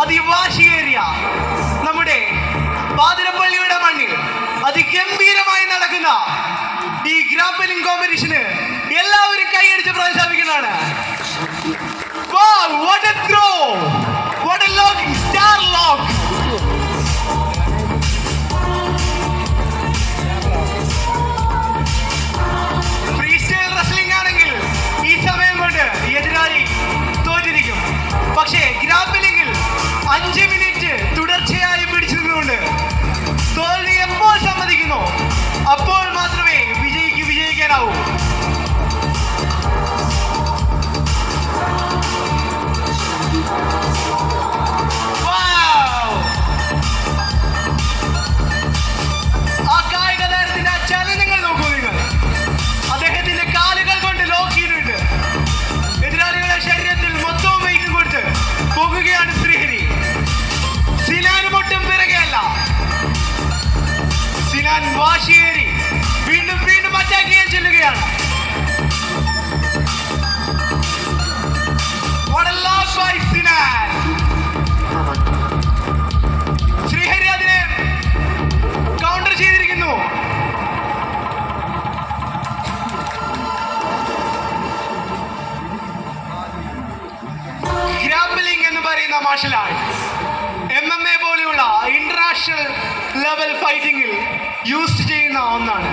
അതിവാശിയേറിയ നമ്മുടെ പാതിരപ്പള്ളിയുടെ മണ്ണിൽ അതിഗംഭീരമായി നടക്കുന്ന ഈ ഗ്രാപ്പലിംഗ് കോമ്പറ്റീഷന് എല്ലാവരും കൈയടിച്ച് പ്രോത്സാഹിപ്പിക്കുന്നതാണ്. What a throw! What a lock! Star lock! Freestyle wrestling ആണെങ്കിൽ ഈ സമയം കൊണ്ട് എതിരാളി തോറ്റിരിക്കും. പക്ഷേ ഗ്രാപ്പലിംഗിൽ 5 മിനിറ്റ് തുടർച്ചയായി പിടിച്ചു നിന്നുകൊണ്ട് തോൽവി എപ്പോൾ സമ്മതിക്കുന്നു അപ്പോൾ മാത്രമേ വിജയിക്കാനാവൂ. ആ കായിക താരത്തിന്റെ ചലനങ്ങൾ നോക്കൂ നിങ്ങൾ. അദ്ദേഹത്തിന്റെ കാലുകൾ കൊണ്ട് ലോക്ക് ചെയ്തിട്ട് എതിരാളികളുടെ ശരീരത്തിൽ മൊത്തവും വെയിറ്റ് കൊടുത്ത് പോകുകയാണ് ശ്രീഹരി. സിനാൻ ഒട്ടും പിറകെയല്ല. സിനാൻ വാശിയേറി വീണ്ടും വീണ്ടും അറ്റാക്ക് ചെയ്യാൻ ചെല്ലുകയാണ്. What a lock by Sinan. Sreehari അതിനെ കൗണ്ടർ ചെയ്തിരിക്കുന്നു. ഗ്രാപ്പലിംഗ് എന്ന് പറയുന്ന മാർഷൽ ആർട്ട് MMA പോലെയുള്ള ഇന്റർനാഷണൽ ലെവൽ ഫൈറ്റിംഗിൽ യൂസ് ചെയ്യുന്ന ഒന്നാണ്.